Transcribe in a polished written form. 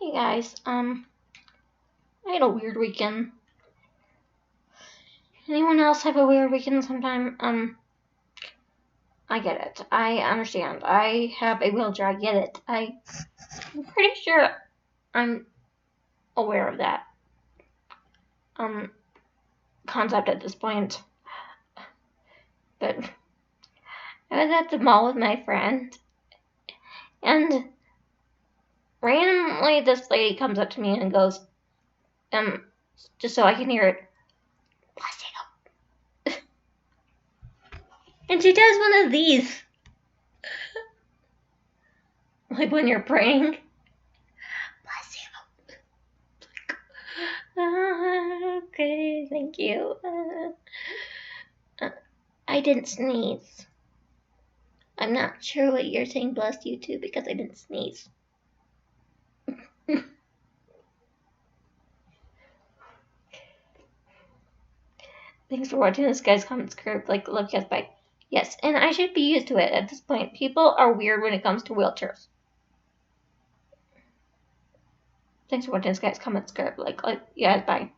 Hey guys, I had a weird weekend. Anyone else have a weird weekend sometime? I get it. I understand. I have a wheelchair. I get it. I'm pretty sure I'm aware of that, concept at this point. But I was at the mall with my friend, and randomly this lady comes up to me and goes, just so I can hear it, placebo. And she does one of these. Like when you're praying. Okay, thank you. I didn't sneeze. I'm not sure what you're saying bless you to because I didn't sneeze. Thanks for watching this guy's comments curve. Like, love, yes, bye. Yes, and I should be used to it at this point. People are weird when it comes to wheelchairs. Thanks for watching this guy's comments curve. Like, yes, bye.